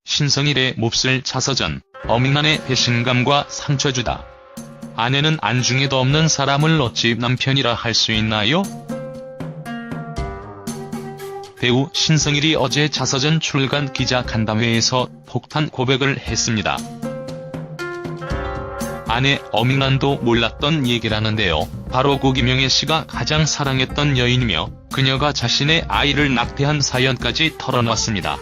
신성일의 몹쓸 자서전, 어민란의 배신감과 상처주다. 아내는 안중에도 없는 사람을 어찌 남편이라 할 수 있나요? 배우 신성일이 어제 자서전 출간 기자간담회에서 폭탄 고백을 했습니다. 아내 어민란도 몰랐던 얘기라는데요. 바로 고기명애 씨가 가장 사랑했던 여인이며 그녀가 자신의 아이를 낙태한 사연까지 털어놨습니다.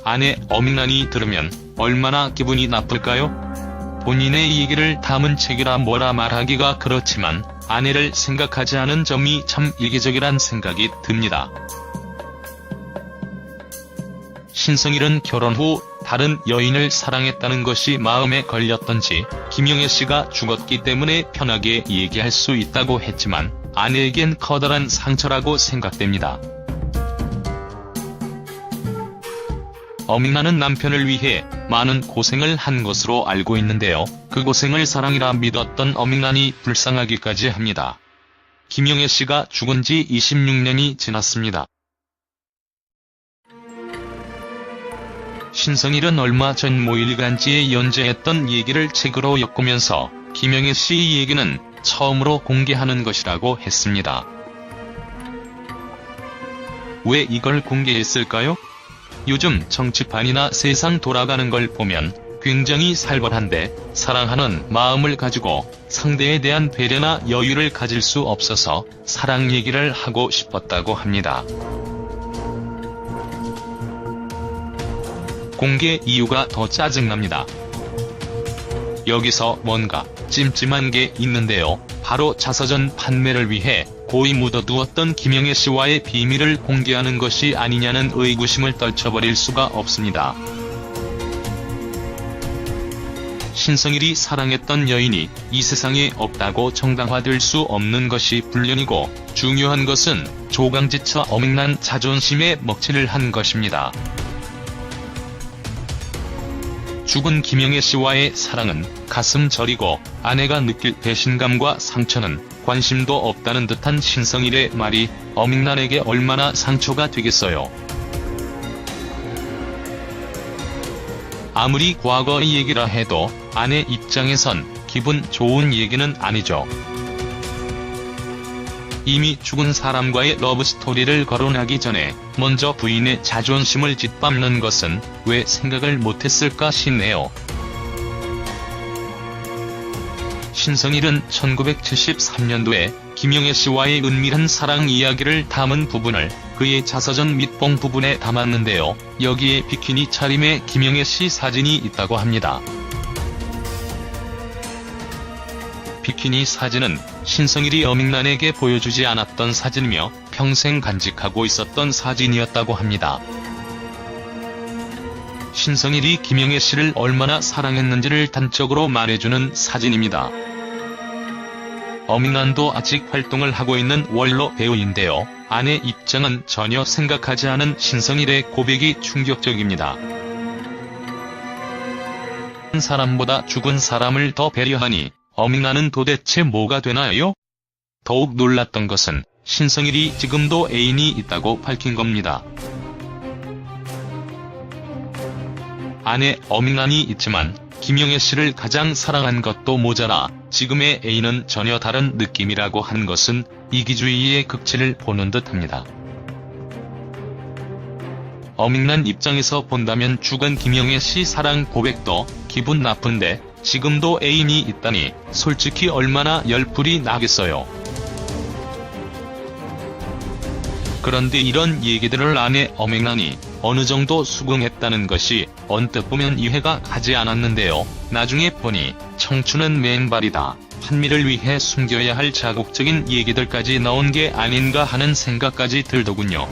아내 어민란이 들으면 얼마나 기분이 나쁠까요? 본인의 얘기를 담은 책이라 뭐라 말하기가 그렇지만 아내를 생각하지 않은 점이 참 이기적이란 생각이 듭니다. 신성일은 결혼 후 다른 여인을 사랑했다는 것이 마음에 걸렸던지 김영애 씨가 죽었기 때문에 편하게 얘기할 수 있다고 했지만 아내에겐 커다란 상처라고 생각됩니다. 어민란은 남편을 위해 많은 고생을 한 것으로 알고 있는데요. 그 고생을 사랑이라 믿었던 어민란이 불쌍하기까지 합니다. 김영애 씨가 죽은 지 26년이 지났습니다. 신성일은 얼마 전 모일간지에 연재했던 얘기를 책으로 엮으면서 김영애 씨 얘기는 처음으로 공개하는 것이라고 했습니다. 왜 이걸 공개했을까요? 요즘 정치판이나 세상 돌아가는 걸 보면 굉장히 살벌한데 사랑하는 마음을 가지고 상대에 대한 배려나 여유를 가질 수 없어서 사랑 얘기를 하고 싶었다고 합니다. 공개 이유가 더 짜증납니다. 여기서 뭔가 찜찜한 게 있는데요. 바로 자서전 판매를 위해 고이 묻어두었던 김영애 씨와의 비밀을 공개하는 것이 아니냐는 의구심을 떨쳐버릴 수가 없습니다. 신성일이 사랑했던 여인이 이 세상에 없다고 정당화될 수 없는 것이 불륜이고 중요한 것은 조강지처 어민란 자존심에 먹칠을 한 것입니다. 죽은 김영애 씨와의 사랑은 가슴 저리고 아내가 느낄 배신감과 상처는 관심도 없다는 듯한 신성일의 말이 어민란에게 얼마나 상처가 되겠어요. 아무리 과거의 얘기라 해도 아내 입장에선 기분 좋은 얘기는 아니죠. 이미 죽은 사람과의 러브스토리를 거론하기 전에 먼저 부인의 자존심을 짓밟는 것은 왜 생각을 못했을까 싶네요. 신성일은 1973년도에 김영애 씨와의 은밀한 사랑 이야기를 담은 부분을 그의 자서전 밑봉 부분에 담았는데요. 여기에 비키니 차림의 김영애 씨 사진이 있다고 합니다. 비키니 사진은 신성일이 어민란에게 보여주지 않았던 사진이며 평생 간직하고 있었던 사진이었다고 합니다. 신성일이 김영애 씨를 얼마나 사랑했는지를 단적으로 말해주는 사진입니다. 어민란도 아직 활동을 하고 있는 원로 배우인데요. 아내 입장은 전혀 생각하지 않은 신성일의 고백이 충격적입니다. 한 사람보다 죽은 사람을 더 배려하니 어민란은 도대체 뭐가 되나요? 더욱 놀랐던 것은 신성일이 지금도 애인이 있다고 밝힌 겁니다. 아내 어민란이 있지만 김영애 씨를 가장 사랑한 것도 모자라 지금의 애인은 전혀 다른 느낌이라고 한 것은 이기주의의 극치를 보는 듯합니다. 어민란 입장에서 본다면 죽은 김영애 씨 사랑 고백도 기분 나쁜데 지금도 애인이 있다니 솔직히 얼마나 열불이 나겠어요. 그런데 이런 얘기들을 아내 어민란이 어느 정도 수긍했다는 것이 언뜻 보면 이해가 가지 않았는데요. 나중에 보니 청춘은 맨발이다. 한미를 위해 숨겨야 할 자극적인 얘기들까지 나온 게 아닌가 하는 생각까지 들더군요.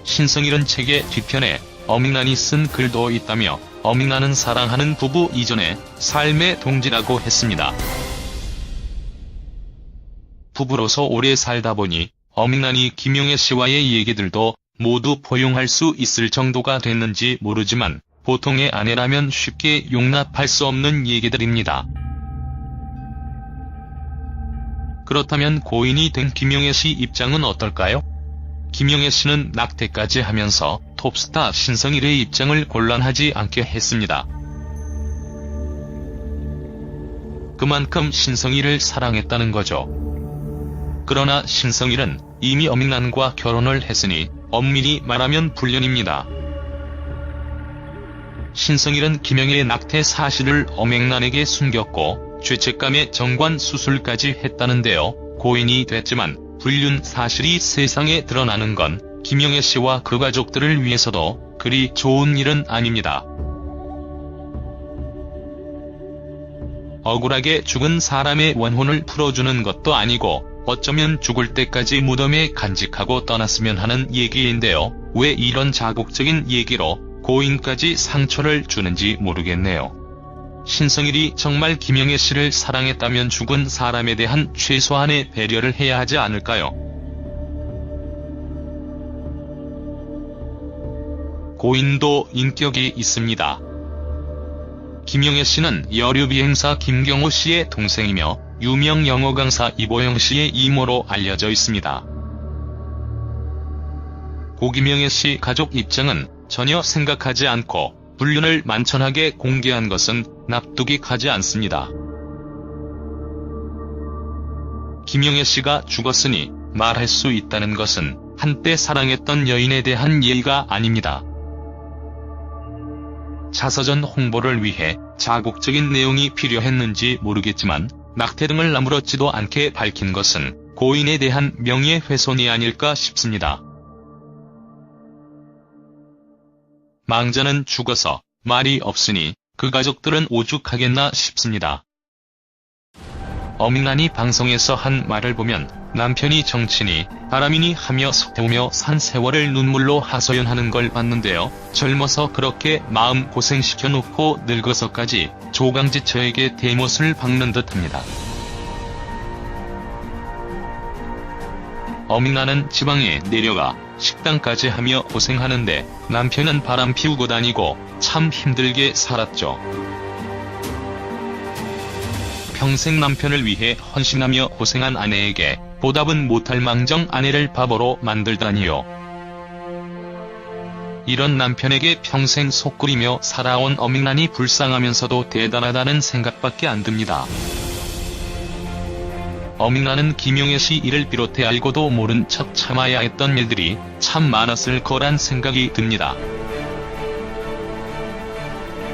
신성일은 책의 뒤편에 어민란이 쓴 글도 있다며 어민란은 사랑하는 부부 이전의 삶의 동지라고 했습니다. 부부로서 오래 살다 보니 어민란이 김영애 씨와의 얘기들도 모두 포용할 수 있을 정도가 됐는지 모르지만 보통의 아내라면 쉽게 용납할 수 없는 얘기들입니다. 그렇다면 고인이 된 김용애 씨 입장은 어떨까요? 김용애 씨는 낙태까지 하면서 톱스타 신성일의 입장을 곤란하지 않게 했습니다. 그만큼 신성일을 사랑했다는 거죠. 그러나 신성일은 이미 엄인란과 결혼을 했으니 엄밀히 말하면 불륜입니다. 신성일은 김용애의 낙태 사실을 엄앵란에게 숨겼고 죄책감에 정관 수술까지 했다는데요. 고인이 됐지만 불륜 사실이 세상에 드러나는 건 김용애 씨와 그 가족들을 위해서도 그리 좋은 일은 아닙니다. 억울하게 죽은 사람의 원혼을 풀어주는 것도 아니고 어쩌면 죽을 때까지 무덤에 간직하고 떠났으면 하는 얘기인데요. 왜 이런 자극적인 얘기로 고인까지 상처를 주는지 모르겠네요. 신성일이 정말 김용애 씨를 사랑했다면 죽은 사람에 대한 최소한의 배려를 해야 하지 않을까요? 고인도 인격이 있습니다. 김용애 씨는 여류비행사 김경호 씨의 동생이며 유명 영어 강사 이보영 씨의 이모로 알려져 있습니다. 고 김용애 씨 가족 입장은 전혀 생각하지 않고 불륜을 만천하게 공개한 것은 납득이 가지 않습니다. 김용애 씨가 죽었으니 말할 수 있다는 것은 한때 사랑했던 여인에 대한 예의가 아닙니다. 자서전 홍보를 위해 자극적인 내용이 필요했는지 모르겠지만 낙태 등을 아무렇지도 않게 밝힌 것은 고인에 대한 명예훼손이 아닐까 싶습니다. 망자는 죽어서 말이 없으니 그 가족들은 오죽하겠나 싶습니다. 엄인란이 방송에서 한 말을 보면 남편이 정치니 바람이니 하며 속태우며 산 세월을 눈물로 하소연하는 걸 봤는데요. 젊어서 그렇게 마음 고생시켜놓고 늙어서까지 조강지처에게 대못을 박는 듯합니다. 엄인란은 지방에 내려가 식당까지 하며 고생하는데 남편은 바람 피우고 다니고 참 힘들게 살았죠. 평생 남편을 위해 헌신하며 고생한 아내에게 보답은 못할 망정 아내를 바보로 만들다니요. 이런 남편에게 평생 속 끓이며 살아온 엄인란이 불쌍하면서도 대단하다는 생각밖에 안 듭니다. 엄인란은 김용애 씨 일을 비롯해 알고도 모른 척 참아야 했던 일들이 참 많았을 거란 생각이 듭니다.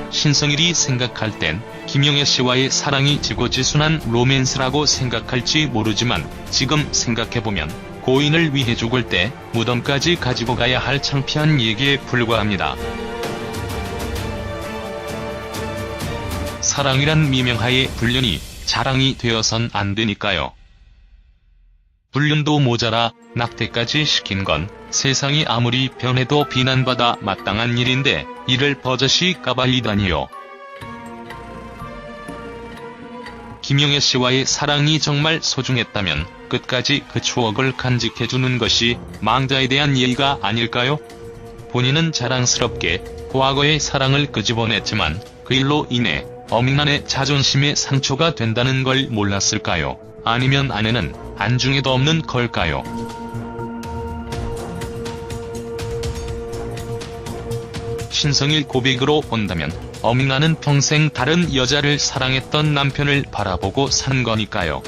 신성일이 생각할 땐 김용애 씨와의 사랑이 지고지순한 로맨스라고 생각할지 모르지만 지금 생각해보면 고인을 위해 죽을 때 무덤까지 가지고 가야 할 창피한 얘기에 불과합니다. 사랑이란 미명하에 불륜이 자랑이 되어선 안 되니까요. 불륜도 모자라 낙태까지 시킨 건 세상이 아무리 변해도 비난받아 마땅한 일인데 이를 버젓이 까발리다니요. 김용애 씨와의 사랑이 정말 소중했다면 끝까지 그 추억을 간직해주는 것이 망자에 대한 예의가 아닐까요? 본인은 자랑스럽게 과거의 사랑을 끄집어냈지만 그 일로 인해 엄인란의 자존심에 상처가 된다는 걸 몰랐을까요? 아니면 아내는 안중에도 없는 걸까요? 신성일 고백으로 본다면 엄인란은 평생 다른 여자를 사랑했던 남편을 바라보고 산 거니까요.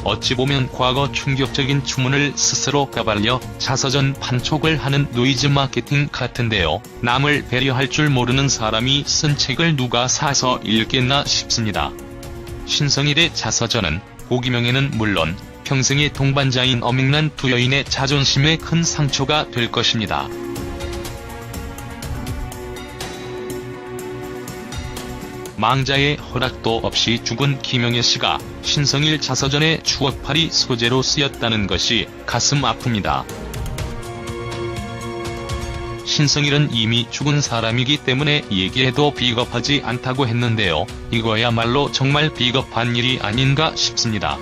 어찌 보면 과거 충격적인 추문을 스스로 까발려 자서전 판촉을 하는 노이즈 마케팅 같은데요. 남을 배려할 줄 모르는 사람이 쓴 책을 누가 사서 읽겠나 싶습니다. 신성일의 자서전은 고 김용애는 물론 평생의 동반자인 엄인란 두 여인의 자존심에 큰 상처가 될 것입니다. 망자의 허락도 없이 죽은 김용애 씨가 신성일 자서전의 추억팔이 소재로 쓰였다는 것이 가슴 아픕니다. 신성일은 이미 죽은 사람이기 때문에 얘기해도 비겁하지 않다고 했는데요. 이거야말로 정말 비겁한 일이 아닌가 싶습니다.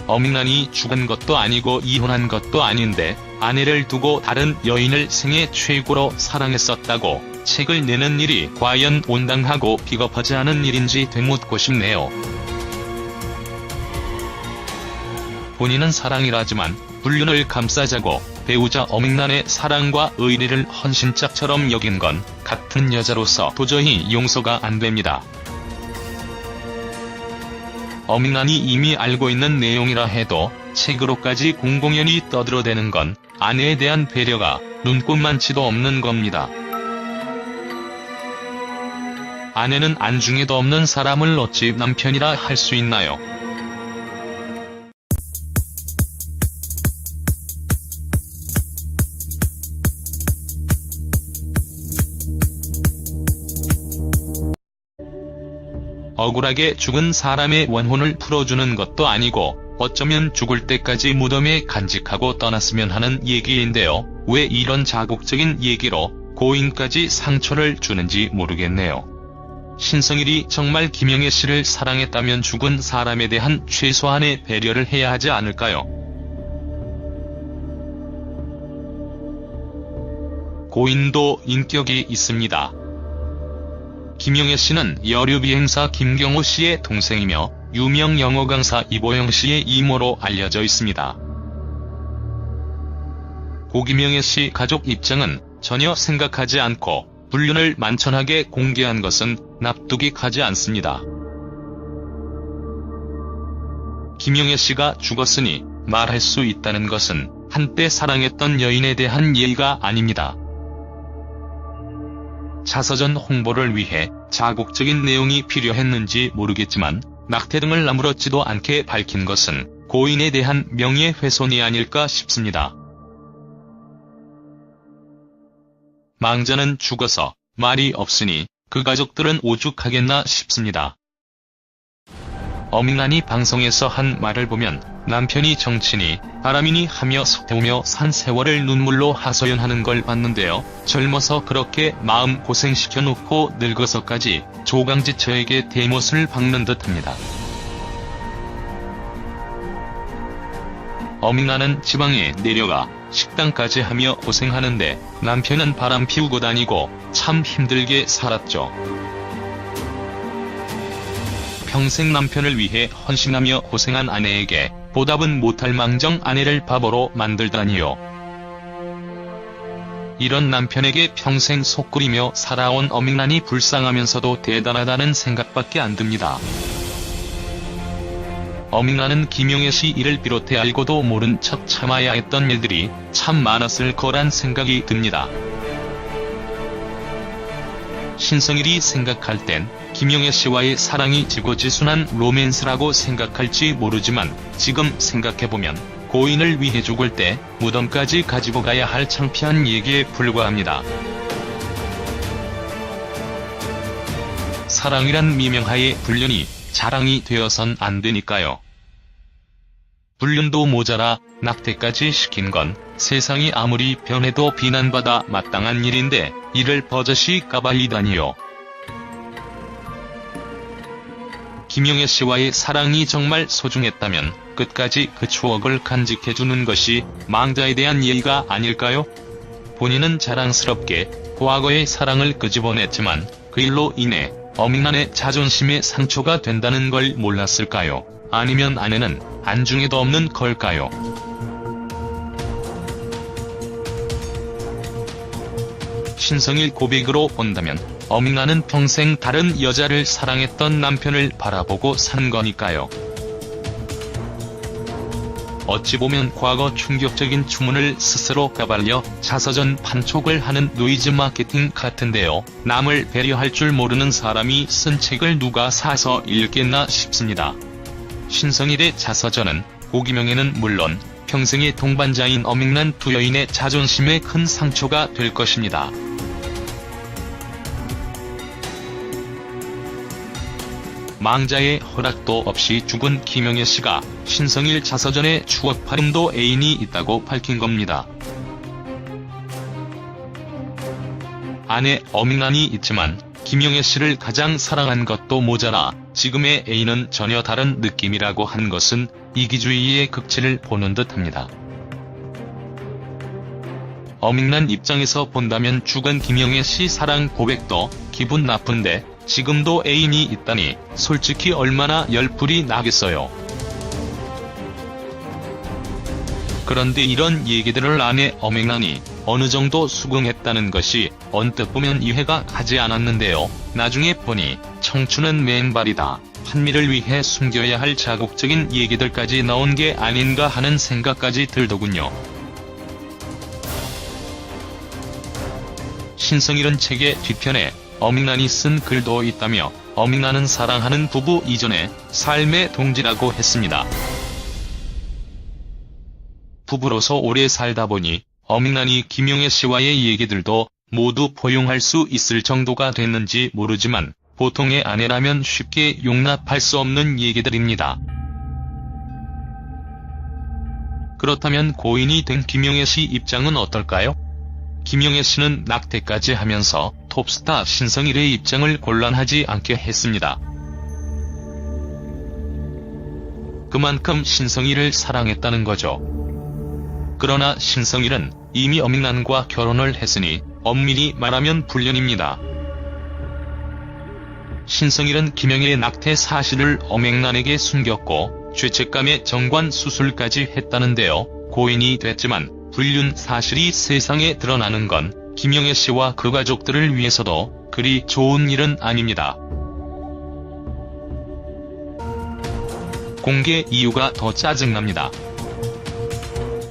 엄인란이 죽은 것도 아니고 이혼한 것도 아닌데 아내를 두고 다른 여인을 생애 최고로 사랑했었다고 책을 내는 일이 과연 온당하고 비겁하지 않은 일인지 되묻고 싶네요. 본인은 사랑이라지만 불륜을 감싸자고 배우자 어밍란의 사랑과 의리를 헌신짝처럼 여긴 건 같은 여자로서 도저히 용서가 안 됩니다. 어밍란이 이미 알고 있는 내용이라 해도 책으로까지 공공연히 떠들어대는 건 아내에 대한 배려가 눈꼽만치도 없는 겁니다. 아내는 안중에도 없는 사람을 어찌 남편이라 할 수 있나요? 억울하게 죽은 사람의 원혼을 풀어주는 것도 아니고 어쩌면 죽을 때까지 무덤에 간직하고 떠났으면 하는 얘기인데요. 왜 이런 자극적인 얘기로 고인까지 상처를 주는지 모르겠네요. 신성일이 정말 김영애 씨를 사랑했다면 죽은 사람에 대한 최소한의 배려를 해야 하지 않을까요? 고인도 인격이 있습니다. 김영애 씨는 여류비행사 김경호 씨의 동생이며 유명 영어 강사 이보영 씨의 이모로 알려져 있습니다. 고 김영애 씨 가족 입장은 전혀 생각하지 않고 불륜을 만천하게 공개한 것은 납득이 가지 않습니다. 김영애 씨가 죽었으니 말할 수 있다는 것은 한때 사랑했던 여인에 대한 예의가 아닙니다. 자서전 홍보를 위해 자극적인 내용이 필요했는지 모르겠지만 낙태 등을 아무렇지도 않게 밝힌 것은 고인에 대한 명예훼손이 아닐까 싶습니다. 망자는 죽어서 말이 없으니 그 가족들은 오죽하겠나 싶습니다. 어밍란이 방송에서 한 말을 보면 남편이 정치니 바람이니 하며 속태우며 산 세월을 눈물로 하소연하는 걸 봤는데요. 젊어서 그렇게 마음 고생시켜놓고 늙어서까지 조강지처에게 대못을 박는 듯합니다. 어밍란은 지방에 내려가 식당까지 하며 고생하는데 남편은 바람 피우고 다니고 참 힘들게 살았죠. 평생 남편을 위해 헌신하며 고생한 아내에게 보답은 못할 망정 아내를 바보로 만들다니요. 이런 남편에게 평생 속 끓이며 살아온 어밍란이 불쌍하면서도 대단하다는 생각밖에 안 듭니다. 어밍란은 김영애 씨 일을 비롯해 알고도 모른 척 참아야 했던 일들이 참 많았을 거란 생각이 듭니다. 신성일이 생각할 땐 김영애 씨와의 사랑이 지고지순한 로맨스라고 생각할지 모르지만 지금 생각해보면 고인을 위해 죽을 때 무덤까지 가지고 가야 할 창피한 얘기에 불과합니다. 사랑이란 미명하에 불륜이 자랑이 되어선 안 되니까요. 불륜도 모자라 낙태까지 시킨 건 세상이 아무리 변해도 비난받아 마땅한 일인데 이를 버젓이 까발리다니요. 김영애 씨와의 사랑이 정말 소중했다면 끝까지 그 추억을 간직해주는 것이 망자에 대한 예의가 아닐까요? 본인은 자랑스럽게 과거의 사랑을 끄집어냈지만 그 일로 인해 어밍란의 자존심에 상처가 된다는 걸 몰랐을까요? 아니면 아내는 안중에도 없는 걸까요? 신성일 고백으로 본다면 어밍란은 평생 다른 여자를 사랑했던 남편을 바라보고 산 거니까요. 어찌 보면 과거 충격적인 추문을 스스로 까발려 자서전 판촉을 하는 노이즈 마케팅 같은데요. 남을 배려할 줄 모르는 사람이 쓴 책을 누가 사서 읽겠나 싶습니다. 신성일의 자서전은 고 김영애는 물론 평생의 동반자인 어밍란 두 여인의 자존심에 큰 상처가 될 것입니다. 망자의 허락도 없이 죽은 김영애 씨가 신성일 자서전에 추억 발음도 애인이 있다고 밝힌 겁니다. 아내 어밍란이 있지만 김영애 씨를 가장 사랑한 것도 모자라 지금의 애인은 전혀 다른 느낌이라고 한 것은 이기주의의 극치를 보는 듯합니다. 어밍란 입장에서 본다면 죽은 김영애 씨 사랑 고백도 기분 나쁜데 지금도 애인이 있다니 솔직히 얼마나 열불이 나겠어요. 그런데 이런 얘기들을 아내 어맹란이 어느 정도 수긍했다는 것이 언뜻 보면 이해가 가지 않았는데요. 나중에 보니 청춘은 맨발이다. 한미를 위해 숨겨야 할 자극적인 얘기들까지 나온 게 아닌가 하는 생각까지 들더군요. 신성일은 책의 뒤편에 어밍란이 쓴 글도 있다며 어밍란은 사랑하는 부부 이전에 삶의 동지라고 했습니다. 부부로서 오래 살다 보니 어밍란이 김영애 씨와의 얘기들도 모두 포용할 수 있을 정도가 됐는지 모르지만 보통의 아내라면 쉽게 용납할 수 없는 얘기들입니다. 그렇다면 고인이 된 김영애 씨 입장은 어떨까요? 김영애 씨는 낙태까지 하면서 톱스타 신성일의 입장을 곤란하지 않게 했습니다. 그만큼 신성일을 사랑했다는 거죠. 그러나 신성일은 이미 어밍란과 결혼을 했으니 엄밀히 말하면 불륜입니다. 신성일은 김영애의 낙태 사실을 어맹란에게 숨겼고 죄책감에 정관 수술까지 했다는데요. 고인이 됐지만 불륜 사실이 세상에 드러나는 건 김영애 씨와 그 가족들을 위해서도 그리 좋은 일은 아닙니다. 공개 이유가 더 짜증납니다.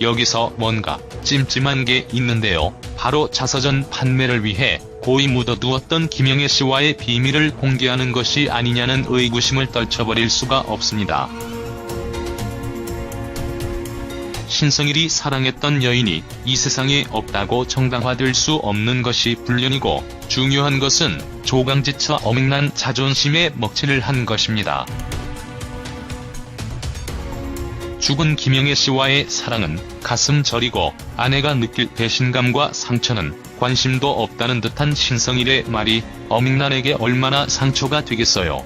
여기서 뭔가 찜찜한 게 있는데요. 바로 자서전 판매를 위해 고이 묻어두었던 김영애 씨와의 비밀을 공개하는 것이 아니냐는 의구심을 떨쳐버릴 수가 없습니다. 신성일이 사랑했던 여인이 이 세상에 없다고 정당화될 수 없는 것이 불륜이고 중요한 것은 조강지처 어맹란 자존심에 먹칠을 한 것입니다. 죽은 김영애 씨와의 사랑은 가슴 저리고 아내가 느낄 배신감과 상처는 관심도 없다는 듯한 신성일의 말이 어맹란에게 얼마나 상처가 되겠어요.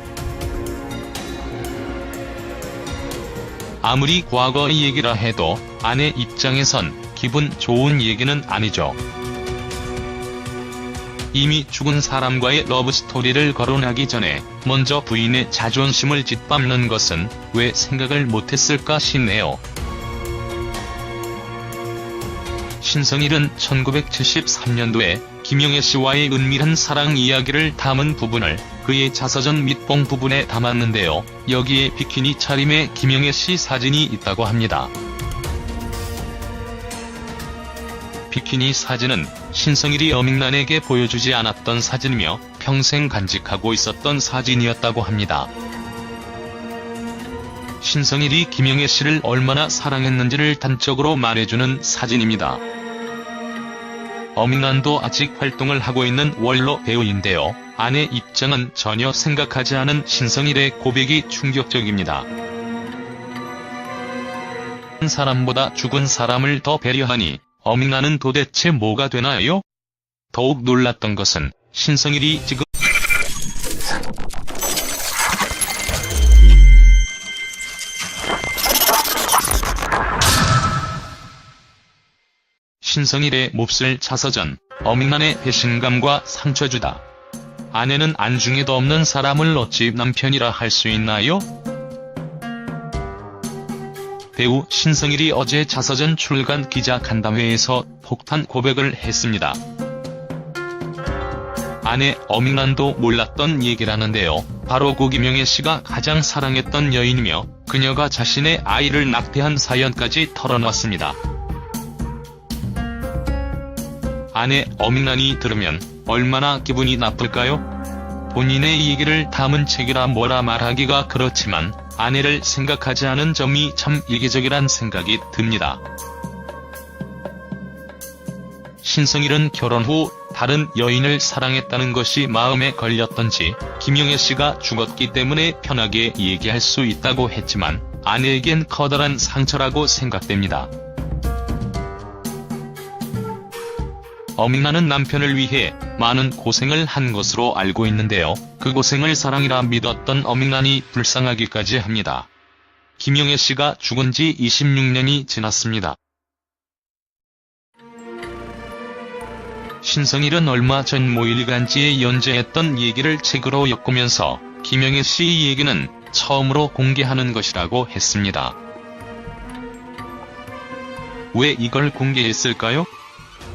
아무리 과거의 얘기라 해도 아내 입장에선 기분 좋은 얘기는 아니죠. 이미 죽은 사람과의 러브스토리를 거론하기 전에 먼저 부인의 자존심을 짓밟는 것은 왜 생각을 못했을까 싶네요. 신성일은 1973년도에 김영애 씨와의 은밀한 사랑 이야기를 담은 부분을 그의 자서전 밑봉 부분에 담았는데요. 여기에 비키니 차림의 김영애 씨 사진이 있다고 합니다. 비키니 사진은 신성일이 어맹란에게 보여주지 않았던 사진이며 평생 간직하고 있었던 사진이었다고 합니다. 신성일이 김영애 씨를 얼마나 사랑했는지를 단적으로 말해주는 사진입니다. 어맹란도 아직 활동을 하고 있는 원로 배우인데요. 아내 입장은 전혀 생각하지 않은 신성일의 고백이 충격적입니다. 한 사람보다 죽은 사람을 더 배려하니 어맹란은 도대체 뭐가 되나요? 더욱 놀랐던 것은 신성일이 지금 신성일의 몹쓸 자서전, 어맹란의 배신감과 상처주다. 아내는 안중에도 없는 사람을 어찌 남편이라 할 수 있나요? 배우 신성일이 어제 자서전 출간 기자간담회에서 폭탄 고백을 했습니다. 아내 어맹란도 몰랐던 얘기라는데요. 바로 고 김영애 씨가 가장 사랑했던 여인이며 그녀가 자신의 아이를 낙태한 사연까지 털어놨습니다. 아내 어맹란이 들으면 얼마나 기분이 나쁠까요? 본인의 얘기를 담은 책이라 뭐라 말하기가 그렇지만 아내를 생각하지 않은 점이 참 이기적이란 생각이 듭니다. 신성일은 결혼 후 다른 여인을 사랑했다는 것이 마음에 걸렸던지 김영애 씨가 죽었기 때문에 편하게 얘기할 수 있다고 했지만 아내에겐 커다란 상처라고 생각됩니다. 어맹란은 남편을 위해 많은 고생을 한 것으로 알고 있는데요. 그 고생을 사랑이라 믿었던 어맹란이 불쌍하기까지 합니다. 김영애 씨가 죽은 지 26년이 지났습니다. 신성일은 얼마 전 모 일간지에 연재했던 얘기를 책으로 엮으면서 김영애 씨 얘기는 처음으로 공개하는 것이라고 했습니다. 왜 이걸 공개했을까요?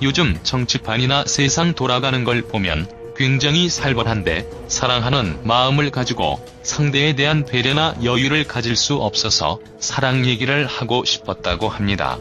요즘 정치판이나 세상 돌아가는 걸 보면 굉장히 살벌한데 사랑하는 마음을 가지고 상대에 대한 배려나 여유를 가질 수 없어서 사랑 얘기를 하고 싶었다고 합니다.